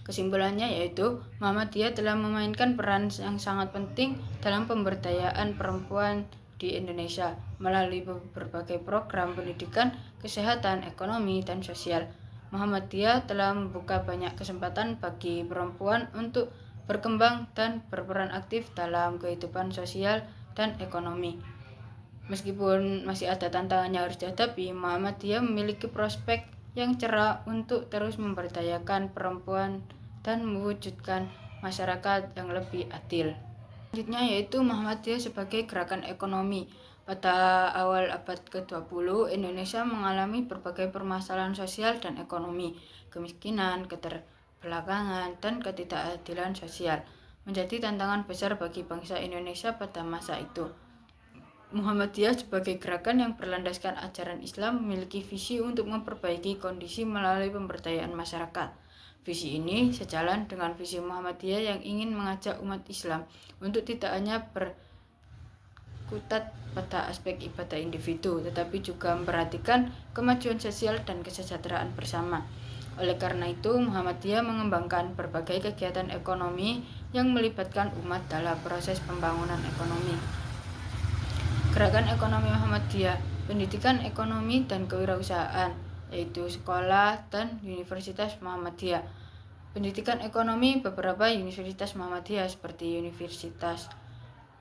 Kesimpulannya yaitu Muhammadiyah telah memainkan peran yang sangat penting dalam pemberdayaan perempuan di Indonesia melalui berbagai program pendidikan, kesehatan, ekonomi, dan sosial. Muhammadiyah telah membuka banyak kesempatan bagi perempuan untuk berkembang dan berperan aktif dalam kehidupan sosial dan ekonomi. Meskipun masih ada tantangan yang harus dihadapi, Muhammadiyah memiliki prospek yang cerah untuk terus memberdayakan perempuan dan mewujudkan masyarakat yang lebih adil. Selanjutnya yaitu Muhammadiyah sebagai gerakan ekonomi. Pada awal abad ke-20, Indonesia mengalami berbagai permasalahan sosial dan ekonomi. Kemiskinan, keterbelakangan, dan ketidakadilan sosial menjadi tantangan besar bagi bangsa Indonesia pada masa itu. Muhammadiyah sebagai gerakan yang berlandaskan ajaran Islam memiliki visi untuk memperbaiki kondisi melalui pemberdayaan masyarakat. Visi ini sejalan dengan visi Muhammadiyah yang ingin mengajak umat Islam untuk tidak hanya berkutat pada aspek ibadah individu, tetapi juga memperhatikan kemajuan sosial dan kesejahteraan bersama. Oleh karena itu, Muhammadiyah mengembangkan berbagai kegiatan ekonomi yang melibatkan umat dalam proses pembangunan ekonomi. Gerakan Ekonomi Muhammadiyah, pendidikan ekonomi dan kewirausahaan, yaitu sekolah dan Universitas Muhammadiyah. Pendidikan ekonomi beberapa Universitas Muhammadiyah seperti Universitas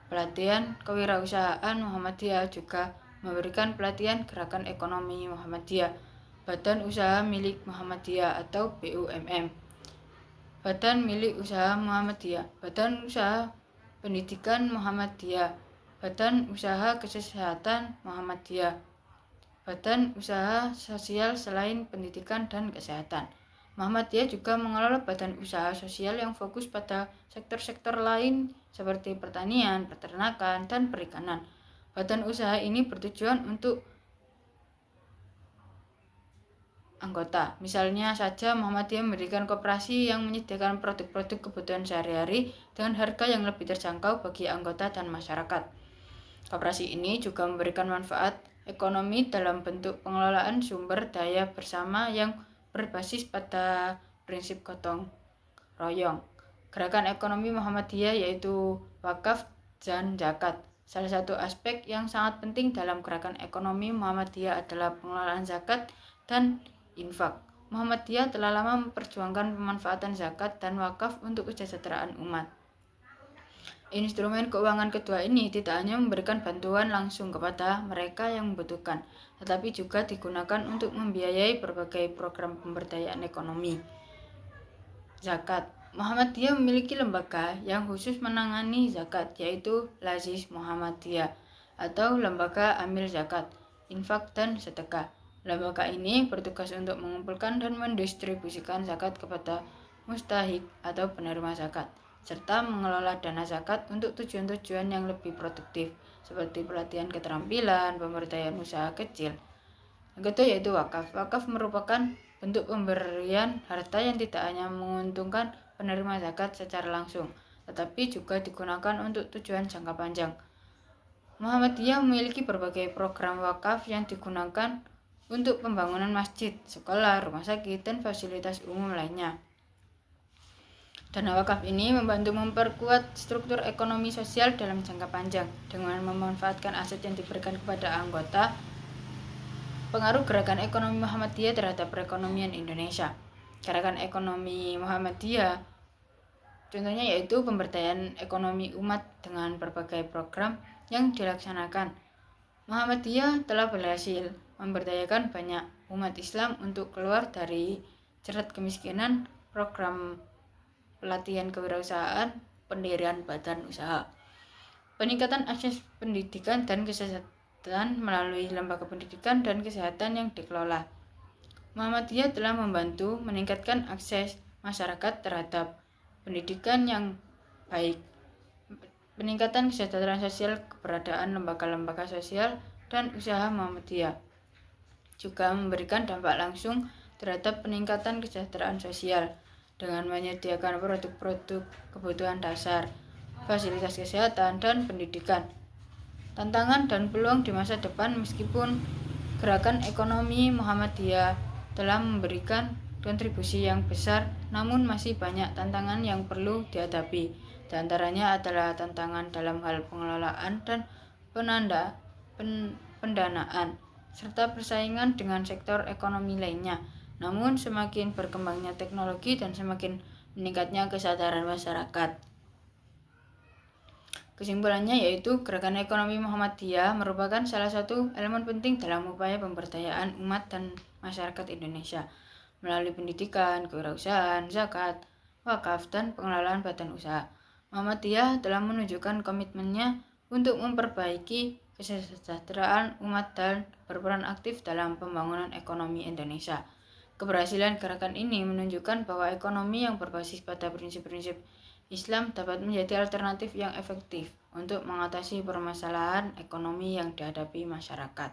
Pelatihan Kewirausahaan Muhammadiyah juga memberikan pelatihan Gerakan Ekonomi Muhammadiyah, Badan Usaha Milik Muhammadiyah atau BUMM, Badan Milik Usaha Muhammadiyah, Badan Usaha Pendidikan Muhammadiyah, Badan Usaha Kesehatan Muhammadiyah, Badan Usaha Sosial selain pendidikan dan kesehatan. Muhammadiyah juga mengelola badan usaha sosial yang fokus pada sektor-sektor lain seperti pertanian, peternakan, dan perikanan. Badan usaha ini bertujuan untuk anggota. Misalnya saja Muhammadiyah memberikan koperasi yang menyediakan produk-produk kebutuhan sehari-hari dengan harga yang lebih terjangkau bagi anggota dan masyarakat. Koperasi ini juga memberikan manfaat ekonomi dalam bentuk pengelolaan sumber daya bersama yang berbasis pada prinsip gotong royong. Gerakan ekonomi Muhammadiyah yaitu wakaf dan zakat. Salah satu aspek yang sangat penting dalam gerakan ekonomi Muhammadiyah adalah pengelolaan zakat dan infak. Muhammadiyah telah lama memperjuangkan pemanfaatan zakat dan wakaf untuk kesejahteraan umat. Instrumen keuangan kedua ini tidak hanya memberikan bantuan langsung kepada mereka yang membutuhkan, tetapi juga digunakan untuk membiayai berbagai program pemberdayaan ekonomi. Zakat. Muhammadiyah memiliki lembaga yang khusus menangani zakat, yaitu Lazis Muhammadiyah atau Lembaga Amil Zakat, Infak dan Sedekah. Lembaga ini bertugas untuk mengumpulkan dan mendistribusikan zakat kepada mustahik atau penerima zakat, serta mengelola dana zakat untuk tujuan-tujuan yang lebih produktif, seperti pelatihan keterampilan, pemberdayaan usaha kecil. Yang kedua yaitu wakaf. Wakaf merupakan bentuk pemberian harta yang tidak hanya menguntungkan penerima zakat secara langsung, tetapi juga digunakan untuk tujuan jangka panjang. Muhammadiyah memiliki berbagai program wakaf yang digunakan untuk pembangunan masjid, sekolah, rumah sakit, dan fasilitas umum lainnya. Dana wakaf ini membantu memperkuat struktur ekonomi sosial dalam jangka panjang dengan memanfaatkan aset yang diberikan kepada anggota. Pengaruh gerakan ekonomi Muhammadiyah terhadap perekonomian Indonesia. Gerakan ekonomi Muhammadiyah contohnya yaitu pemberdayaan ekonomi umat dengan berbagai program yang dilaksanakan. Muhammadiyah telah berhasil memberdayakan banyak umat Islam untuk keluar dari jerat kemiskinan, program pelatihan kewirausahaan, pendirian badan usaha, peningkatan akses pendidikan dan kesehatan melalui lembaga pendidikan dan kesehatan yang dikelola. Muhammadiyah telah membantu meningkatkan akses masyarakat terhadap pendidikan yang baik, peningkatan kesejahteraan sosial, keberadaan lembaga-lembaga sosial dan usaha Muhammadiyah juga memberikan dampak langsung terhadap peningkatan kesejahteraan sosial dengan menyediakan produk-produk kebutuhan dasar, fasilitas kesehatan, dan pendidikan. Tantangan dan peluang di masa depan. Meskipun gerakan ekonomi Muhammadiyah telah memberikan kontribusi yang besar, namun masih banyak tantangan yang perlu dihadapi. Di antaranya adalah tantangan dalam hal pengelolaan dan pendanaan, serta persaingan dengan sektor ekonomi lainnya. Namun semakin berkembangnya teknologi dan semakin meningkatnya kesadaran masyarakat. Kesimpulannya yaitu gerakan ekonomi Muhammadiyah merupakan salah satu elemen penting dalam upaya pemberdayaan umat dan masyarakat Indonesia melalui pendidikan, kewirausahaan, zakat, wakaf, dan pengelolaan badan usaha. Muhammadiyah telah menunjukkan komitmennya untuk memperbaiki kesejahteraan umat dan berperan aktif dalam pembangunan ekonomi Indonesia. Keberhasilan gerakan ini menunjukkan bahwa ekonomi yang berbasis pada prinsip-prinsip Islam dapat menjadi alternatif yang efektif untuk mengatasi permasalahan ekonomi yang dihadapi masyarakat.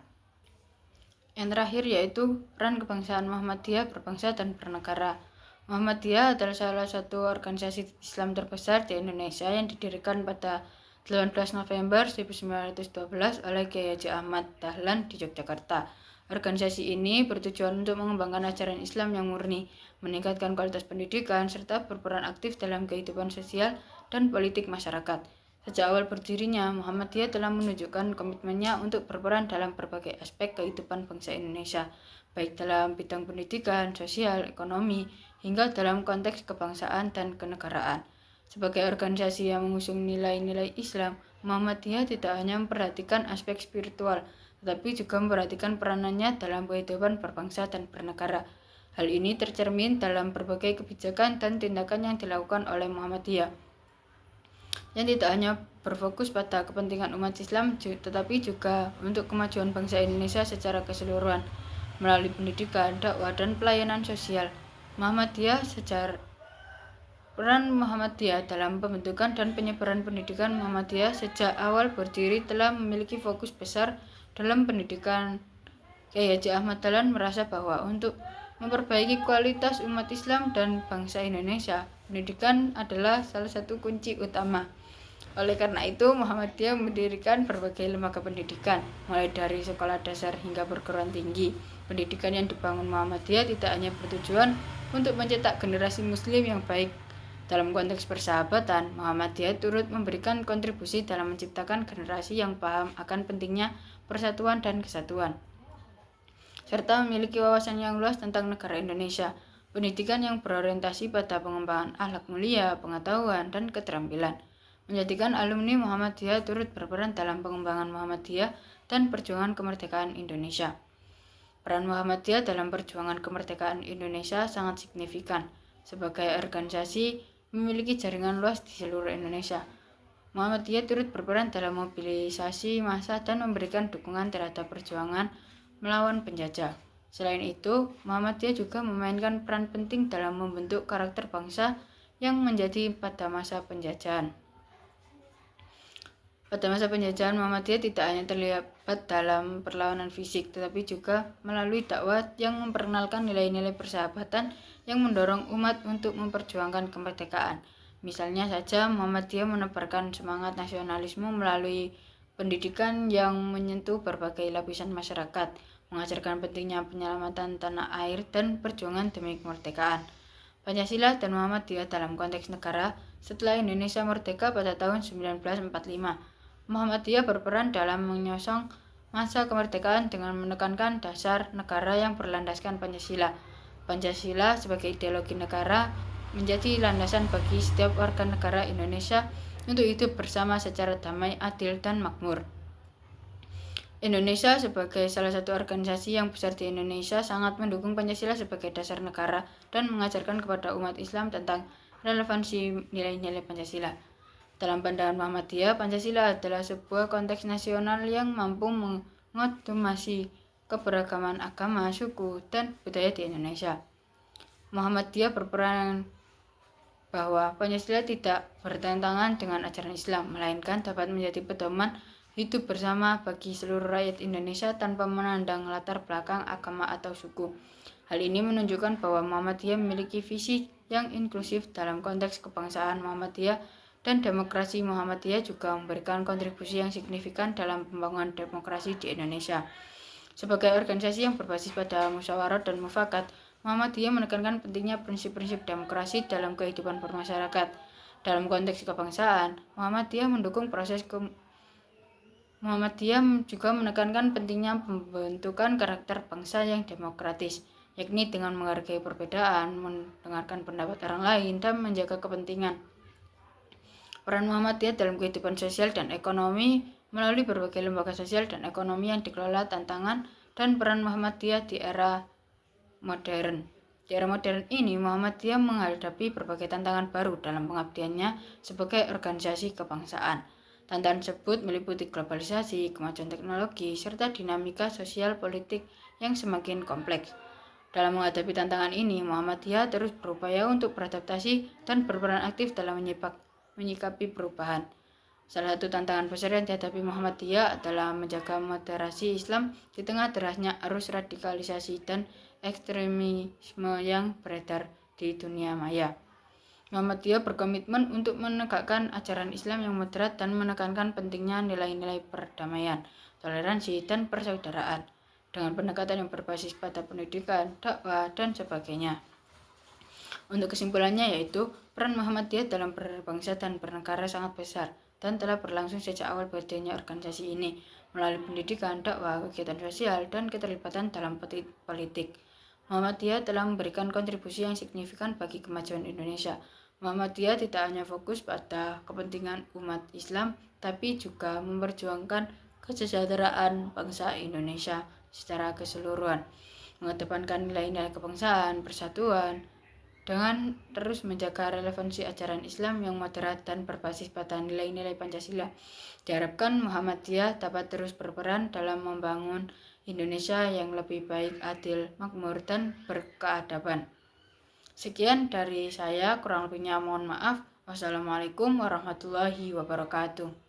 Yang terakhir yaitu peran kebangsaan Muhammadiyah berbangsa dan bernegara. Muhammadiyah adalah salah satu organisasi Islam terbesar di Indonesia yang didirikan pada 18 November 1912 oleh Kiai Haji Ahmad Dahlan di Yogyakarta. Organisasi ini bertujuan untuk mengembangkan ajaran Islam yang murni, meningkatkan kualitas pendidikan, serta berperan aktif dalam kehidupan sosial dan politik masyarakat. Sejak awal berdirinya, Muhammadiyah telah menunjukkan komitmennya untuk berperan dalam berbagai aspek kehidupan bangsa Indonesia, baik dalam bidang pendidikan, sosial, ekonomi, hingga dalam konteks kebangsaan dan kenegaraan. Sebagai organisasi yang mengusung nilai-nilai Islam, Muhammadiyah tidak hanya memperhatikan aspek spiritual, tetapi juga memperhatikan peranannya dalam kehidupan berbangsa dan bernegara. Hal ini tercermin dalam berbagai kebijakan dan tindakan yang dilakukan oleh Muhammadiyah, yang tidak hanya berfokus pada kepentingan umat Islam, tetapi juga untuk kemajuan bangsa Indonesia secara keseluruhan melalui pendidikan, dakwah, dan pelayanan sosial. Peran Muhammadiyah dalam pembentukan dan penyebaran pendidikan. Muhammadiyah sejak awal berdiri telah memiliki fokus besar dalam pendidikan. Kiai Haji Ahmad Dahlan merasa bahwa untuk memperbaiki kualitas umat Islam dan bangsa Indonesia, pendidikan adalah salah satu kunci utama. Oleh karena itu, Muhammadiyah mendirikan berbagai lembaga pendidikan, mulai dari sekolah dasar hingga perguruan tinggi. Pendidikan yang dibangun Muhammadiyah tidak hanya bertujuan untuk mencetak generasi muslim yang baik. Dalam konteks persahabatan, Muhammadiyah turut memberikan kontribusi dalam menciptakan generasi yang paham akan pentingnya persatuan dan kesatuan, serta memiliki wawasan yang luas tentang negara Indonesia. Pendidikan yang berorientasi pada pengembangan akhlak mulia, pengetahuan, dan keterampilan menjadikan alumni Muhammadiyah turut berperan dalam pengembangan Muhammadiyah dan perjuangan kemerdekaan Indonesia. Peran Muhammadiyah dalam perjuangan kemerdekaan Indonesia sangat signifikan. Sebagai organisasi memiliki jaringan luas di seluruh Indonesia, Muhammadiyah turut berperan dalam mobilisasi massa dan memberikan dukungan terhadap perjuangan melawan penjajah. Selain itu, Muhammadiyah juga memainkan peran penting dalam membentuk karakter bangsa yang menjadi pada masa penjajahan. Pada masa penjajahan, Muhammadiyah tidak hanya terlibat dalam perlawanan fisik, tetapi juga melalui dakwah yang memperkenalkan nilai-nilai persahabatan yang mendorong umat untuk memperjuangkan kemerdekaan. Misalnya saja, Muhammadiyah menebarkan semangat nasionalisme melalui pendidikan yang menyentuh berbagai lapisan masyarakat, mengajarkan pentingnya penyelamatan tanah air dan perjuangan demi kemerdekaan. Pancasila dan Muhammadiyah dalam konteks negara. Setelah Indonesia merdeka pada tahun 1945, Muhammadiyah berperan dalam menyosong masa kemerdekaan dengan menekankan dasar negara yang berlandaskan Pancasila. Pancasila sebagai ideologi negara menjadi landasan bagi setiap warga negara Indonesia untuk hidup bersama secara damai, adil, dan makmur. Indonesia sebagai salah satu organisasi yang besar di Indonesia sangat mendukung Pancasila sebagai dasar negara dan mengajarkan kepada umat Islam tentang relevansi nilai-nilai Pancasila. Dalam pandangan Muhammadiyah, Pancasila adalah sebuah konteks nasional yang mampu mengakomodasi keberagaman agama, suku, dan budaya di Indonesia. Muhammadiyah berperan bahwa Pancasila tidak bertentangan dengan ajaran Islam, melainkan dapat menjadi pedoman hidup bersama bagi seluruh rakyat Indonesia tanpa memandang latar belakang agama atau suku. Hal ini menunjukkan bahwa Muhammadiyah memiliki visi yang inklusif. Dalam konteks kebangsaan, Muhammadiyah dan demokrasi, Muhammadiyah juga memberikan kontribusi yang signifikan dalam pembangunan demokrasi di Indonesia. Sebagai organisasi yang berbasis pada musyawarah dan mufakat, Muhammadiyah menekankan pentingnya prinsip-prinsip demokrasi dalam kehidupan bermasyarakat. Dalam konteks kebangsaan, Muhammadiyah juga menekankan pentingnya pembentukan karakter bangsa yang demokratis, yakni dengan menghargai perbedaan, mendengarkan pendapat orang lain, dan menjaga kepentingan. Peran Muhammadiyah dalam kehidupan sosial dan ekonomi melalui berbagai lembaga sosial dan ekonomi yang dikelola tantangan dan peran Muhammadiyah di era modern. Di era modern ini, Muhammadiyah menghadapi berbagai tantangan baru dalam pengabdiannya sebagai organisasi kebangsaan. Tantangan tersebut meliputi globalisasi, kemajuan teknologi, serta dinamika sosial politik yang semakin kompleks. Dalam menghadapi tantangan ini, Muhammadiyah terus berupaya untuk beradaptasi dan berperan aktif dalam menyikapi perubahan. Salah satu tantangan besar yang dihadapi Muhammadiyah adalah menjaga moderasi Islam di tengah derasnya arus radikalisasi dan ekstremisme yang beredar di dunia maya. Muhammadiyah berkomitmen untuk menegakkan ajaran Islam yang moderat dan menekankan pentingnya nilai-nilai perdamaian, toleransi, dan persaudaraan dengan pendekatan yang berbasis pada pendidikan, dakwah, dan sebagainya. Untuk kesimpulannya yaitu, peran Muhammadiyah dalam berbangsa dan bernegara sangat besar. dan telah berlangsung sejak awal berdirinya organisasi ini melalui pendidikan, dakwah, kegiatan sosial, dan keterlibatan dalam politik. Muhammadiyah telah memberikan kontribusi yang signifikan bagi kemajuan Indonesia. Muhammadiyah tidak hanya fokus pada kepentingan umat Islam, tapi juga memperjuangkan kesejahteraan bangsa Indonesia secara keseluruhan, mengedepankan nilai-nilai kebangsaan, persatuan, dengan terus menjaga relevansi ajaran Islam yang moderat dan berbasis pada nilai-nilai Pancasila. Diharapkan Muhammadiyah dapat terus berperan dalam membangun Indonesia yang lebih baik, adil, makmur, dan berkeadaban. Sekian dari saya, kurang lebihnya mohon maaf. Wassalamualaikum warahmatullahi wabarakatuh.